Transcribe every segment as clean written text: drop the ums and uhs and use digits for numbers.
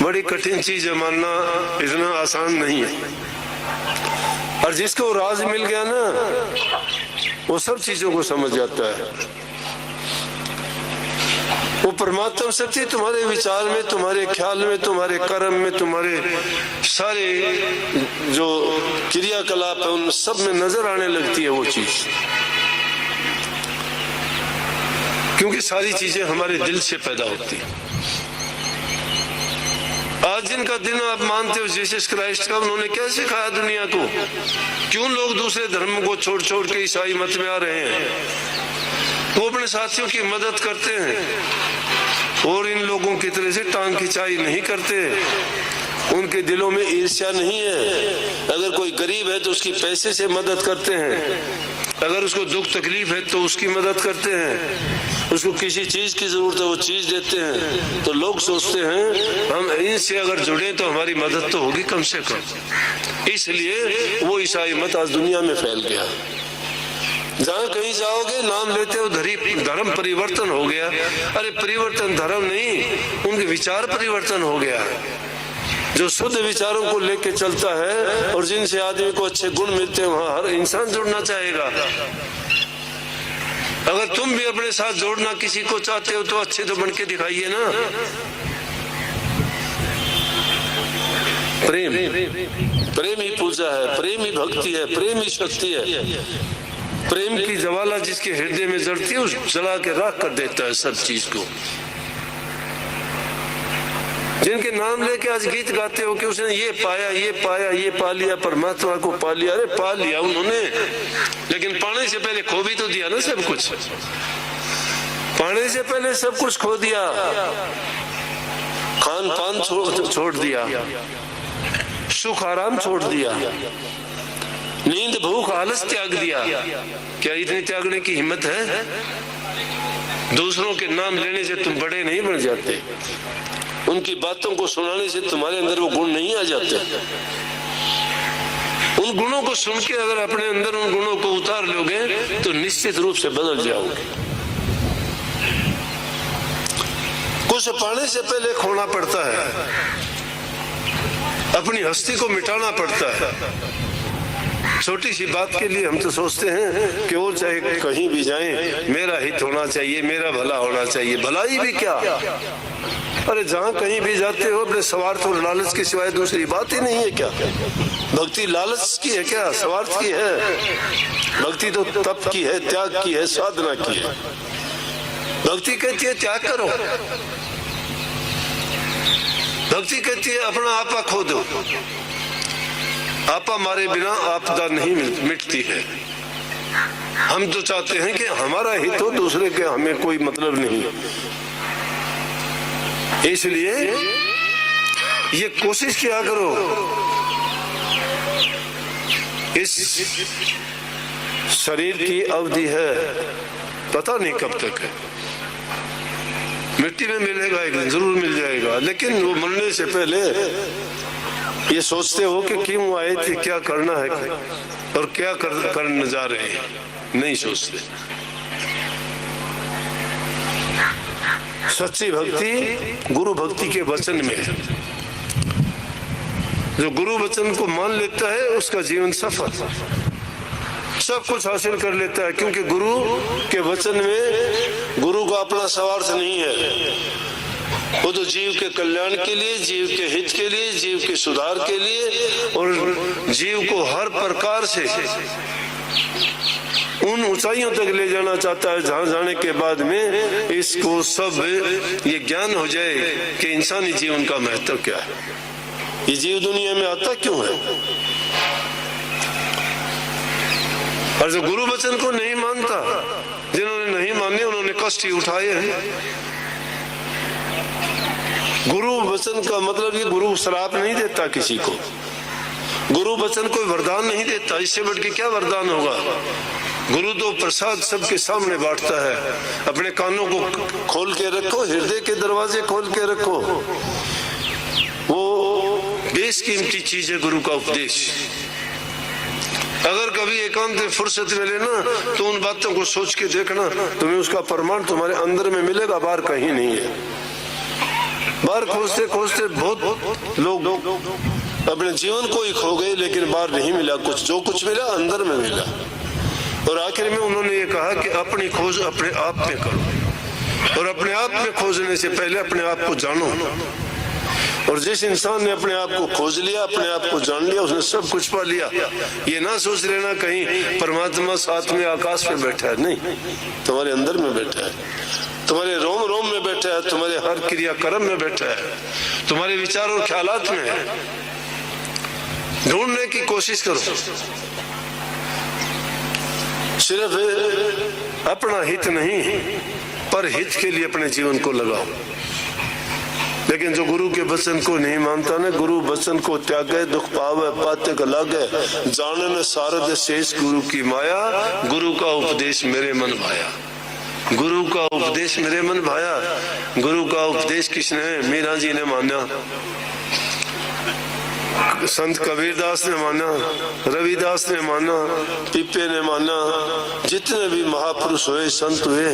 बड़ी कठिन चीज है, मानना इतना आसान नहीं है। और जिसको राज मिल गया ना, वो सब चीजों को समझ जाता है। वो परमात्मा शक्ति तुम्हारे विचार में, तुम्हारे ख्याल में, तुम्हारे कर्म में, तुम्हारे सारे जो क्रियाकलाप है उन सब में नजर आने लगती है वो चीज, क्योंकि सारी चीजें हमारे दिल से पैदा होती हैं। आज जिनका दिन आप मानते हो जीसस क्राइस्ट का, उन्होंने क्या सिखाया दुनिया को? क्यों लोग दूसरे धर्म को छोड़ छोड़ के ईसाई मत में आ रहे हैं? वो अपने साथियों की मदद करते हैं और इन लोगों की तरह से टांग खिंचाई नहीं करते। उनके दिलों में ईर्ष्या नहीं है। अगर कोई गरीब है तो उसकी पैसे से मदद करते हैं, अगर उसको दुख तकलीफ है तो उसकी मदद करते हैं, उसको किसी चीज की जरूरत है वो चीज देते हैं। तो लोग सोचते हैं हम इनसे अगर जुड़े तो हमारी मदद तो होगी कम से कम। इसलिए वो ईसाई मत आज दुनिया में फैल गया। जहाँ कहीं जाओगे नाम लेते हो धर्म परिवर्तन हो गया। अरे परिवर्तन धर्म नहीं, उनके विचार परिवर्तन हो गया। जो शुद्ध विचारों को लेके चलता है और जिनसे आदमी को अच्छे गुण मिलते हैं वहाँ हर इंसान जुड़ना चाहेगा। अगर तुम भी अपने साथ जोड़ना किसी को चाहते हो तो अच्छे तो बन के दिखाइए ना। प्रेम, प्रेम ही पूजा है, प्रेम ही भक्ति है, प्रेम ही शक्ति है। प्रेम की ज्वाला जिसके हृदय में जलती है उस जला के राख कर देता है सब चीज को। जिनके नाम लेके आज गीत गाते हो कि उसने ये पाया, ये पाया, ये पा लिया, परमात्मा को पा लिया। अरे पा लिया उन्होंने, लेकिन पाने से पहले खो भी तो दिया ना सब कुछ। पाने से पहले सब कुछ खो दिया। खान पान छोड़ दिया, सुख आराम छोड़ दिया, नींद भूख आलस त्याग दिया। क्या इतने त्यागने की हिम्मत है? दूसरों के नाम लेने से तुम बड़े नहीं बन जाते, उनकी बातों को सुनाने से तुम्हारे अंदर वो गुण नहीं आ जाते। उन गुणों को सुन के अगर अपने अंदर उन गुणों को उतार लोगे तो निश्चित रूप से बदल जाओगे। कुछ पाने से पहले खोना पड़ता है, अपनी हस्ती को मिटाना पड़ता है। छोटी सी बात के लिए हम तो सोचते हैं कि वो चाहे कहीं भी जाएं मेरा हित होना चाहिए, मेरा भला होना चाहिए। भलाई भी क्या? अरे जहाँ कहीं भी जाते हो अपने स्वार्थ और लालच के सिवाय दूसरी बात ही नहीं है क्या? भक्ति लालच की है क्या? स्वार्थ की है? भक्ति तो तप की है, त्याग की है, साधना की है। भक्ति कहती है त्याग करो, भक्ति कहती है अपना आपा खो दो। आपा मारे बिना आपदा नहीं मिटती है। हम तो चाहते हैं कि हमारा हित हो, दूसरे के हमें कोई मतलब नहीं। इसलिए ये कोशिश किया करो, इस शरीर की अवधि है, पता नहीं कब तक है। मिट्टी में मिलेगा एक दिन, जरूर मिल जाएगा, लेकिन वो मरने से पहले ये सोचते हो कि क्यों आए थे, क्या करना है और क्या करने जा रहे हैं, नहीं सोचते। सच्ची भक्ति गुरु भक्ति के वचन में है। जो गुरु वचन को मान लेता है उसका जीवन सफल, सब कुछ हासिल कर लेता है। क्योंकि गुरु के वचन में गुरु का अपना स्वार्थ नहीं है। वो तो जीव के कल्याण के लिए, जीव के हित के लिए, जीव के सुधार के लिए और जीव को हर प्रकार से उन ऊंचाइयों तक ले जाना चाहता है जहां जाने के बाद में इसको सब ये ज्ञान हो जाए कि इंसानी जीवन का महत्व क्या है, ये जीव दुनिया में आता क्यों है। और जो गुरु वचन को नहीं मानता, जिन्होंने नहीं माने उन्होंने कष्ट ही उठाए हैं। गुरु वचन का मतलब ये गुरु श्राप नहीं देता किसी को, गुरु वचन कोई वरदान नहीं देता। इससे बढ़ के क्या वरदान होगा? गुरु तो प्रसाद सबके सामने बांटता है। अपने कानों को खोल के रखो, हृदय के दरवाजे खोल के रखो। वो बेशकीमती चीज है गुरु का उपदेश। अगर कभी एकांत में फुर्सत मिले ना तो उन बातों को सोच के देखना, तुम्हें उसका प्रमाण तुम्हारे अंदर में मिलेगा, बाहर कहीं नहीं है। बाहर खोजते खोजते बहुत लोग अपने जीवन को ही खो गए, लेकिन बाहर नहीं मिला कुछ, जो कुछ मिला अंदर में मिला। और आखिर में उन्होंने ये कहा कि अपनी खोज अपने आप में करो, और अपने आप में खोजने से पहले अपने आप को जानो। और जिस इंसान ने अपने आप को खोज लिया, अपने आप को जान लिया, उसने सब कुछ पा लिया। ये ना सोच लेना कहीं परमात्मा साथ में आकाश में बैठा है, नहीं, तुम्हारे अंदर में बैठा है, तुम्हारे रोम रोम में बैठा है, तुम्हारे हर क्रिया कर्म में बैठा है, तुम्हारे विचार और ख्यालात में है। ढूंढने की कोशिश करो, सिर्फ अपना हित नहीं पर हित के लिए अपने जीवन को लगाओ। लेकिन जो गुरु के वचन को नहीं मानता ना, गुरु वचन को त्यागे दुख पावे पाते का लागे, जानन सारद शेष गुरु की माया, गुरु का उपदेश मेरे मन भाया। गुरु का उपदेश मेरे मन भाया। गुरु का उपदेश किसने? मीरा जी ने माना, संत कबीरदास ने माना, रविदास ने माना, पिप्पे ने माना, जितने भी महापुरुष हुए, संत हुए,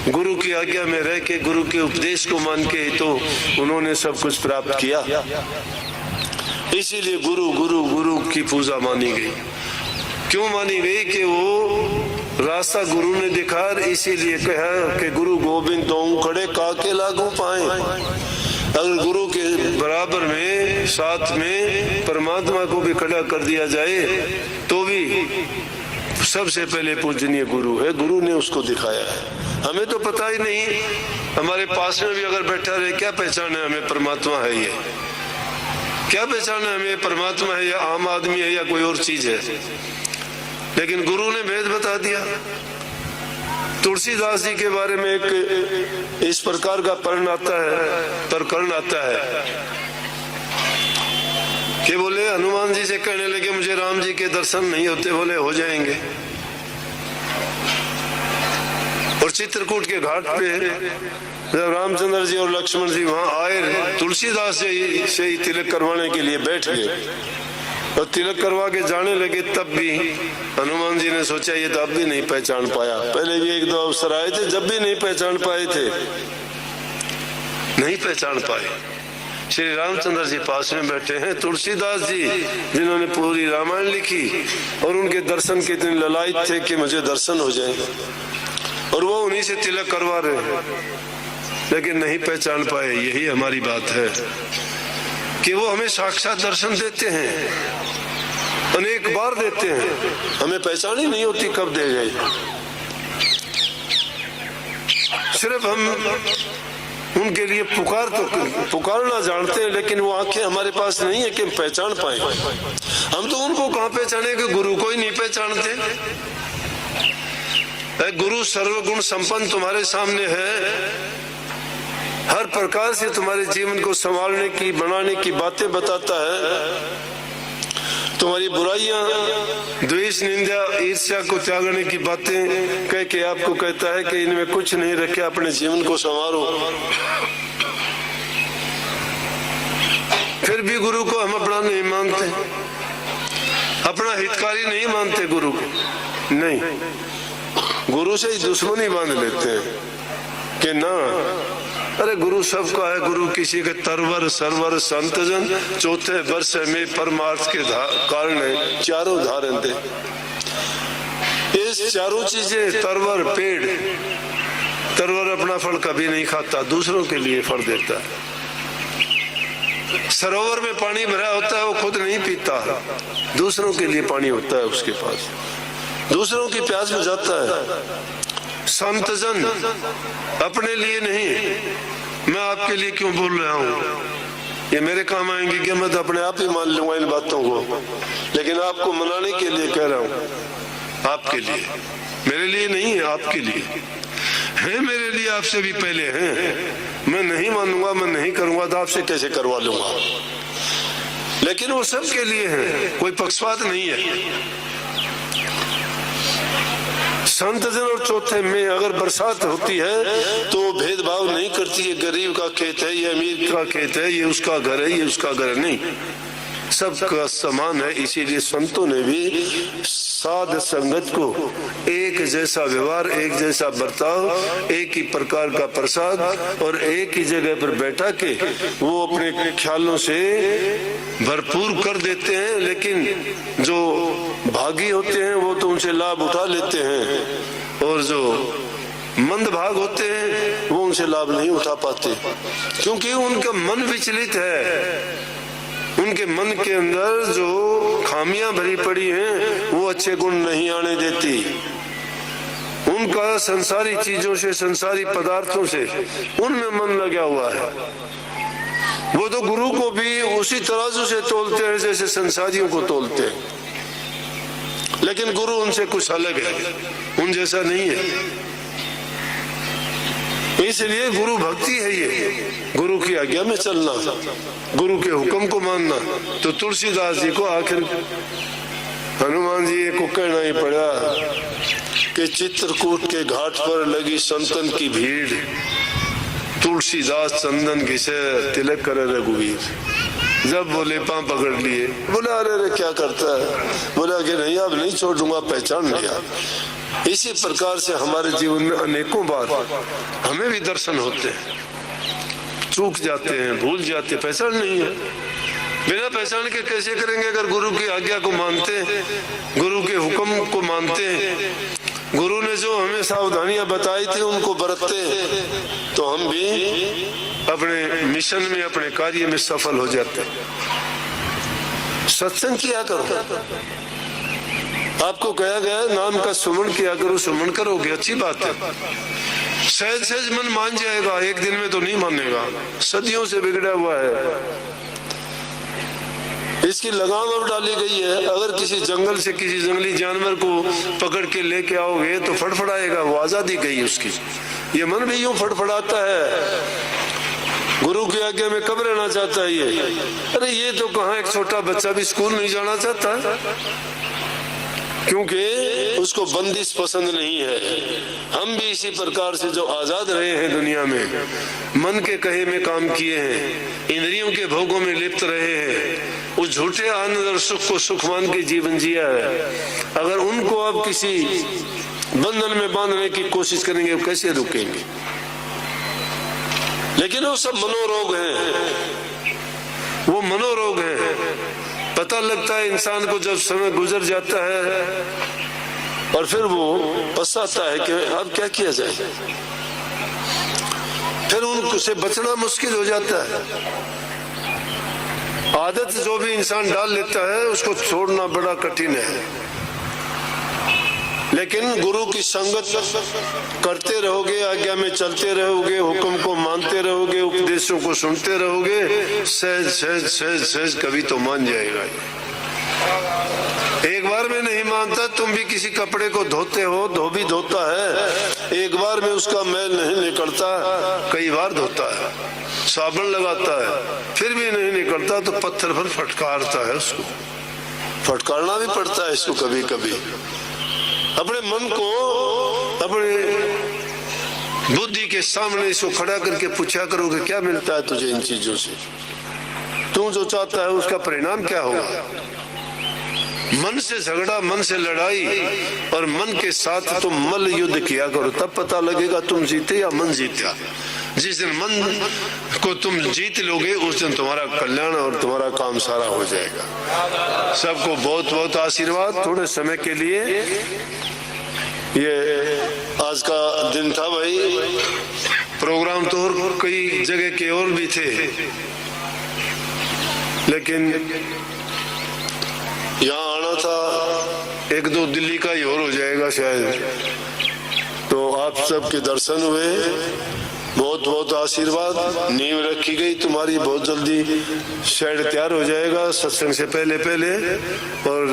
गुरु की आज्ञा में रह के गुरु के उपदेश को मान के तो उन्होंने सब कुछ प्राप्त किया। इसीलिए गुरु गुरु गुरु की पूजा मानी गई। क्यों मानी गई? कि वो रास्ता गुरु ने दिखा, इसीलिए कहा कि गुरु गोविंद दो खड़े काके लागू पाए। अगर गुरु के बराबर में साथ में परमात्मा को भी खड़ा कर दिया जाए तो भी सबसे पहले पूजनीय गुरु है। गुरु ने उसको दिखाया है, हमें तो पता ही नहीं। हमारे पास में भी अगर बैठा रहे, क्या पहचान है हमें परमात्मा है? ये क्या पहचान है हमें परमात्मा है या आम आदमी है या कोई और चीज है? लेकिन गुरु ने भेद बता दिया। तुलसीदास जी के बारे में एक इस प्रकार का प्रकरण आता है कि बोले हनुमान जी से कहने लगे मुझे राम जी के दर्शन नहीं होते। बोले हो जाएंगे। और चित्रकूट के घाट पे जब रामचंद्र जी और लक्ष्मण जी वहां आए, तुलसीदास जी से ही तिलक करवाने के लिए बैठ गए और तिलक करवा के जाने लगे, तब भी हनुमान जी ने सोचा ये तो अब भी नहीं पहचान पाया। पहले भी एक दो अवसर आए थे जब भी नहीं पहचान पाए थे, नहीं पहचान पाए। श्री रामचंद्र जी पास में बैठे हैं, तुलसीदास जी जिन्होंने पूरी रामायण लिखी और उनके दर्शन के इतने ललायत थे कि मुझे दर्शन हो जाए, और वो उन्हीं से तिलक करवा रहे हैं, लेकिन नहीं पहचान पाए। यही हमारी बात है कि वो हमें साक्षात दर्शन देते हैं, अनेक बार देते हैं, हमें पहचान ही नहीं होती कब दे गए। सिर्फ हम उनके लिए पुकारना जानते हैं, लेकिन वो आंखें हमारे पास नहीं है कि हम पहचान पाए। हम तो उनको कहाँ पहचाने कि गुरु को ही नहीं पहचानते। गुरु सर्वगुण संपन्न तुम्हारे सामने है, हर प्रकार से तुम्हारे जीवन को संभालने की बनाने की बातें बताता है। तुम्हारी बुराइयां, द्वेष, निंदा, ईर्ष्या को त्यागने की बातें कह के आपको कहता है कि इनमें कुछ नहीं रखे, अपने जीवन को संवारो। फिर भी गुरु को हम अपना नहीं मानते, अपना हितकारी नहीं मानते गुरु को। नहीं, गुरु से ही दुश्मनी बांध लेते हैं कि ना, अरे गुरु सबका है, गुरु किसी के तरवर सरवर संतजन, चौथे वर्ष में परमार्थ के कारण है, चारों धारण दे। ये चारों चीजें, तरवर पेड़, तरवर अपना फल कभी नहीं खाता, दूसरों के लिए फल देता है। सरोवर में पानी भरा होता है, वो खुद नहीं पीता, दूसरों के लिए पानी होता है उसके पास, दूसरों की प्यास बुझाता है। संतजन अपने लिए नहीं, मैं आपके लिए क्यों बोल रहा हूँ, ये मेरे काम आएंगे कि मैं तो अपने आप ही मान लूंगा इन बातों को, लेकिन आपको मनाने के लिए कह रहा हूँ, आपके लिए, मेरे लिए नहीं है, आपके लिए है। मेरे लिए आपसे भी पहले हैं। मैं नहीं मानूंगा, मैं नहीं करूंगा तो आपसे कैसे करवा लूंगा, लेकिन वो सबके लिए है, कोई पक्षपात नहीं है। संतजन और चौथे में अगर बरसात होती है तो भेदभाव नहीं करती है, गरीब का खेत है, ये अमीर का खेत है, ये उसका घर है, ये उसका घर है, नहीं। सबका समान है। इसीलिए संतों ने भी साध संगत को एक जैसा व्यवहार, एक जैसा बर्ताव, एक ही प्रकार का प्रसाद और एक ही जगह पर बैठा के वो अपने ख्यालों से भरपूर कर देते हैं। लेकिन जो भागी होते हैं वो तो उनसे लाभ उठा लेते हैं और जो मंद भाग होते हैं वो उनसे लाभ नहीं उठा पाते, क्योंकि उनका मन विचलित है। उनके मन के अंदर जो खामियां भरी पड़ी हैं वो अच्छे गुण नहीं आने देती। उनका संसारी चीजों से, संसारी पदार्थों से उनमें मन लगा हुआ है। वो तो गुरु को भी उसी तराजू से तोलते हैं जैसे संसारियों को तोलते हैं, लेकिन गुरु उनसे कुछ अलग है, उन जैसा नहीं है। इसलिए गुरु भक्ति है ये, गुरु की आज्ञा में चलना, गुरु के हुक्म को मानना। तो तुलसीदास जी को आखिर हनुमान जी को कहना ही पड़ा कि चित्रकूट के घाट पर लगी संतन की भीड़, तुलसीदास चंदन घिसे तिलक करे रघुवीर। जब बोले पांव पकड़ लिए, बोला अरे अरे क्या करता है, बोला कि नहीं अब नहीं छोड़ूंगा, पहचान लिया। इसी प्रकार से हमारे जीवन में अनेकों बार हमें भी दर्शन होते हैं, चूक जाते हैं, भूल जाते हैं, पहचान नहीं है। बिना पहचान के कैसे करेंगे? अगर गुरु की आज्ञा को मानते, गुरु के हुक्म को मानते, गुरु ने जो हमें सावधानियां बताई थी उनको बरतते, तो हम भी अपने मिशन में, अपने कार्य में सफल हो जाते। सत्संग किया करो, आपको कहा गया नाम का सुमन किया करो, सुमन करोगे अच्छी बात है। सहज सहज मन मान जाएगा, एक दिन में तो नहीं मानेगा, सदियों से बिगड़ा हुआ है। इसकी लगाम अब डाली गई है। अगर किसी जंगल से किसी जंगली जानवर को पकड़ के लेके आओगे तो फड़फड़ाएगा, वो आजादी गई उसकी। ये मन भी यूं फड़फड़ाता है, गुरु की आज्ञा में कब रहना चाहता है ये? अरे ये तो कहाँ, एक छोटा बच्चा भी स्कूल नहीं जाना चाहता है, क्योंकि उसको बंदिश पसंद नहीं है। हम भी इसी प्रकार से जो आजाद रहे हैं दुनिया में, मन के कहे में काम किए हैं, इंद्रियों के भोगों में लिप्त रहे हैं, उस झूठे आनंद और सुख को सुख मान के जीवन जिया है। अगर उनको अब किसी बंधन में बांधने की कोशिश करेंगे, कैसे रुकेंगे? लेकिन वो सब मनोरोग हैं, वो मनोरोग हैं। पता लगता है इंसान को जब समय गुजर जाता है और फिर वो पछताता है कि अब क्या किया जाए, फिर उनसे बचना मुश्किल हो जाता है। आदत जो भी इंसान डाल लेता है उसको छोड़ना बड़ा कठिन है। लेकिन गुरु की संगत करते रहोगे, आज्ञा में चलते रहोगे, हुक्म को मानते रहोगे, उपदेशों को सुनते रहोगे, सहज सहज सहज सहज कभी तो मान जाएगा। एक बार में नहीं मानता, तुम भी किसी कपड़े को धोते हो, धोबी धोता है, एक बार में उसका मैल नहीं निकलता, कई बार धोता है, साबुन लगाता है, फिर भी नहीं निकलता तो पत्थर पर फटकारता है, उसको फटकारना भी पड़ता है इसको कभी कभी। अपने मन को, अपने बुद्धि के सामने इसको खड़ा करके पूछा करो कि क्या मिलता है तुझे इन चीजों से, तू जो चाहता है उसका परिणाम क्या होगा। मन से झगड़ा, मन से लड़ाई और मन के साथ तुम मल युद्ध किया करो, तब पता लगेगा तुम जीते या मन जीता। जिस दिन मन को तुम जीत लोगे उस दिन तुम्हारा कल्याण और तुम्हारा काम सारा हो जाएगा। सबको बहुत बहुत आशीर्वाद। थोड़े समय के लिए ये आज का दिन था भाई, प्रोग्राम तो और कई जगह के और भी थे, लेकिन यहाँ आना था, एक दो दिल्ली का ही और हो जाएगा शायद। तो आप सबके दर्शन हुए, बहुत बहुत आशीर्वाद। नींव रखी गई तुम्हारी, बहुत जल्दी शेड तैयार हो जाएगा सत्संग से पहले पहले। और